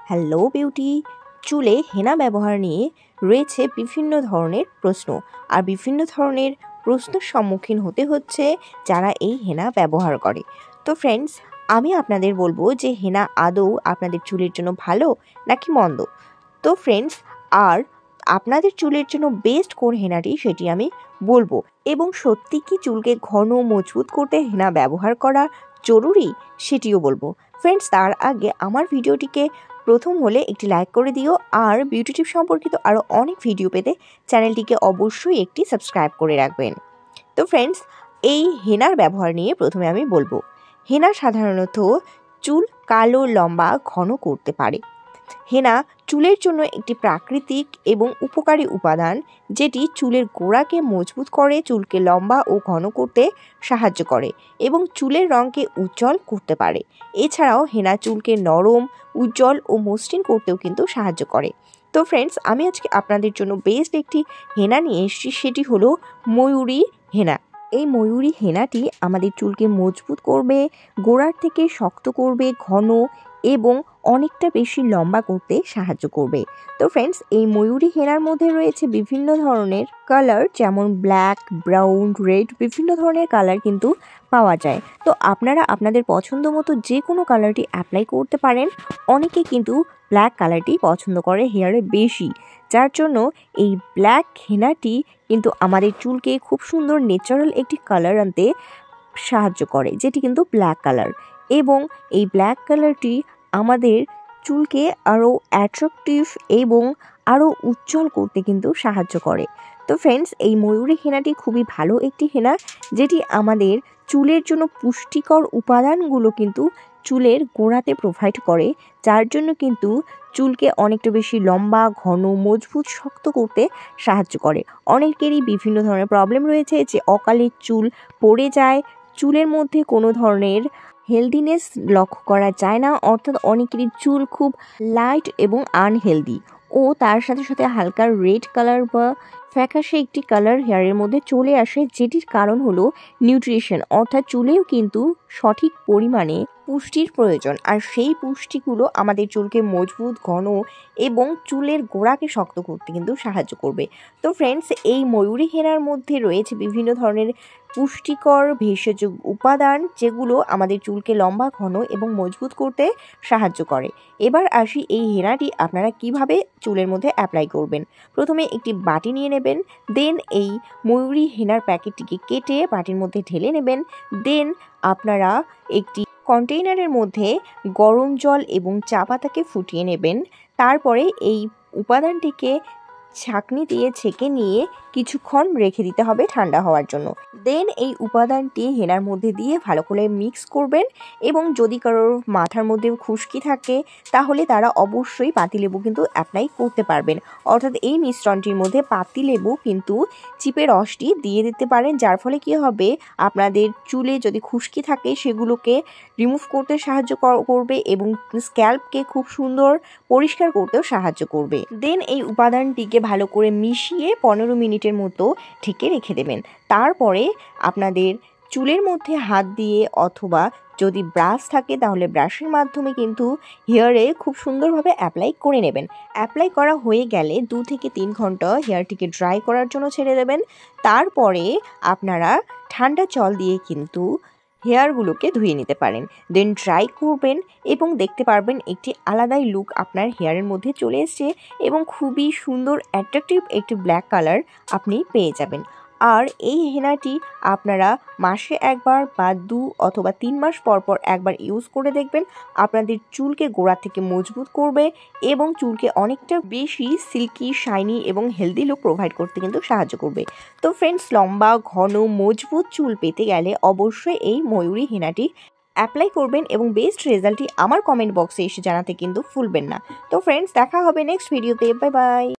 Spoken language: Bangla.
হ্যালো বিউটি, চুলে হেনা ব্যবহার নিয়ে রয়েছে বিভিন্ন ধরনের প্রশ্ন। আর বিভিন্ন ধরনের প্রশ্নের সম্মুখীন হতে হচ্ছে যারা এই হেনা ব্যবহার করে। তো ফ্রেন্ডস, আমি আপনাদের বলবো যে হেনা আদৌ আপনাদের চুলের জন্য ভালো নাকি মন্দ। তো ফ্রেন্ডস, আর আপনাদের চুলের জন্য বেস্ট কোন হেনাটি সেটি আমি বলবো, এবং সত্যি কি চুলকে ঘন মজবুত করতে হেনা ব্যবহার করা জরুরি সেটিও বলবো। ফ্রেন্ডস, তার আগে আমার ভিডিওটিকে প্রথম হলে একটি লাইক করে দিও, আর বিউটি টিপ সম্পর্কিত আরও অনেক ভিডিও পেতে চ্যানেলটিকে অবশ্যই একটি সাবস্ক্রাইব করে রাখবেন। তো ফ্রেন্ডস, এই হেনার ব্যবহার নিয়ে প্রথমে আমি বলবো। হেনা সাধারণত চুল কালো, লম্বা, ঘন করতে পারে। হেনা চুলের জন্য একটি প্রাকৃতিক এবং উপকারী উপাদান, যেটি চুলের গোড়াকে মজবুত করে, চুলকে লম্বা ও ঘন করতে সাহায্য করে এবং চুলের রঙকে উজ্জ্বল করতে পারে। এছাড়াও হেনা চুলকে নরম, উজ্জ্বল ও মসৃণ করতেও কিন্তু সাহায্য করে। তো ফ্রেন্ডস, আমি আজকে আপনাদের জন্য বেস্ট একটি হেনা নিয়ে এসেছি, সেটি হলো ময়ূরী হেনা। এই ময়ূরী হেনাটি আমাদের চুলকে মজবুত করবে, গোড়ার থেকে শক্ত করবে, ঘন এবং অনেকটা বেশি লম্বা করতে সাহায্য করবে। তো ফ্রেন্ডস, এই ময়ূরী হেনার মধ্যে রয়েছে বিভিন্ন ধরনের কালার, যেমন ব্ল্যাক, ব্রাউন, রেড, বিভিন্ন ধরনের কালার কিন্তু পাওয়া যায়। তো আপনারা আপনাদের পছন্দ মতো যে কোনো কালারটি অ্যাপ্লাই করতে পারেন। অনেকে কিন্তু ব্ল্যাক কালারটি পছন্দ করে হেয়ারে বেশি, যার জন্য এই ব্ল্যাক হেনাটি কিন্তু আমাদের চুলকে খুব সুন্দর ন্যাচারাল একটি কালার আনতে সাহায্য করে, যেটি কিন্তু ব্ল্যাক কালার। এবং এই ব্ল্যাক কালারটি আমাদের চুলকে আরও অ্যাট্রাকটিভ এবং আরও উজ্জ্বল করতে কিন্তু সাহায্য করে। তো ফ্রেন্ডস, এই ময়ূরী হেনাটি খুবই ভালো একটি হেনা, যেটি আমাদের চুলের জন্য পুষ্টিকর উপাদানগুলো কিন্তু চুলের গোড়াতে প্রোভাইড করে, যার জন্য কিন্তু চুলকে অনেকটা বেশি লম্বা, ঘন, মজবুত, শক্ত করতে সাহায্য করে। অনেকেরই বিভিন্ন ধরনের প্রবলেম রয়েছে, যে অকালে চুল পড়ে যায়, চুলের মধ্যে কোনো ধরনের হেলদিনেস লক্ষ্য করা যায় না, অর্থাৎ অনেকেরই চুল খুব লাইট এবং আনহেলদি, ও তার সাথে সাথে হালকা রেড কালার বা ফ্যাকাশে একটি কালার হেয়ারের মধ্যে চলে আসে, যেটির কারণ হলো নিউট্রিশন, অর্থাৎ চুলেও কিন্তু সঠিক পরিমাণে পুষ্টির প্রয়োজন। আর সেই পুষ্টিগুলো আমাদের চুলকে মজবুত, ঘন এবং চুলের গোড়াকে শক্ত করতে কিন্তু সাহায্য করবে। তো ফ্রেন্ডস, এই ময়ূরী হেনার মধ্যে রয়েছে বিভিন্ন ধরনের পুষ্টিকর ভেষজ উপাদান, যেগুলো আমাদের চুলকে লম্বা, ঘন এবং মজবুত করতে সাহায্য করে। এবার আসি এই হেনাটি আপনারা কিভাবে চুলের মধ্যে অ্যাপ্লাই করবেন। প্রথমে একটি বাটি নিয়ে নেবেন, দেন এই ময়ূরী হেনার প্যাকেটটিকে কেটে বাটির মধ্যে ঢেলে নেবেন। দেন আপনারা একটি কন্টেইনারের মধ্যে গরম জল এবং চা পাতাকে ফুটিয়ে নেবেন। তারপরে এই উপাদানটিকে ছাঁকনি দিয়ে ছেঁকে নিয়ে কিছুক্ষণ রেখে দিতে হবে ঠান্ডা হওয়ার জন্য। দেন এই উপাদানটি হেনার মধ্যে দিয়ে ভালো করে মিক্স করবেন, এবং যদি কারোর মাথার মধ্যে খুশকি থাকে তাহলে তারা অবশ্যই পাতিলেবু কিন্তু অ্যাপ্লাই করতে পারবেন, অর্থাৎ এই মিশ্রণটির মধ্যে পাতিলেবু কিন্তু চিপে রসটি দিয়ে দিতে পারেন, যার ফলে কি হবে, আপনাদের চুলে যদি খুশকি থাকে সেগুলোকে রিমুভ করতে সাহায্য করবে এবং স্ক্যাল্পকে খুব সুন্দর পরিষ্কার করতেও সাহায্য করবে। দেন এই উপাদানটিকে ভালো করে মিশিয়ে 15 মিনিটের মতো ঢেকে রেখে দেবেন। তারপরে আপনাদের চুলের মধ্যে হাত দিয়ে অথবা যদি ব্রাশ থাকে তাহলে ব্রাশের মাধ্যমে কিন্তু হেয়ারে খুব সুন্দরভাবে অ্যাপ্লাই করে নেবেন। অ্যাপ্লাই করা হয়ে গেলে 2 থেকে 3 ঘন্টা হেয়ারটিকে ড্রাই করার জন্য ছেড়ে দেবেন। তারপরে আপনারা ঠান্ডা জল দিয়ে কিন্তু হেয়ারগুলোকে ধুয়ে নিতে পারেন। দেন ড্রাই করবেন এবং দেখতে পারবেন একটি আলাদাই লুক আপনার হেয়ারের মধ্যে চলে এসছে, এবং খুবই সুন্দর অ্যাট্রাকটিভ একটি ব্ল্যাক কালার আপনি পেয়ে যাবেন। আর এই হেনাটি আপনারা মাসে একবার বা 2 অথবা 3 মাস পর পর একবার ইউজ করে দেখবেন। আপনাদের চুলকে গোড়া থেকে মজবুত করবে এবং চুলকে অনেকটা বেশি সিল্কি, শাইনি এবং হেলদি লুক প্রোভাইড করতে কিন্তু সাহায্য করবে। তো ফ্রেন্ডস, লম্বা, ঘন, মজবুত চুল পেতে গেলে অবশ্যই এই ময়ূরী হেনাটি অ্যাপ্লাই করবেন, এবং বেস্ট রেজাল্টটি আমার কমেন্ট বক্সে এসে জানাতে কিন্তু ভুলবেন না। তো ফ্রেন্ডস, দেখা হবে নেক্সট ভিডিওতে। Bye bye.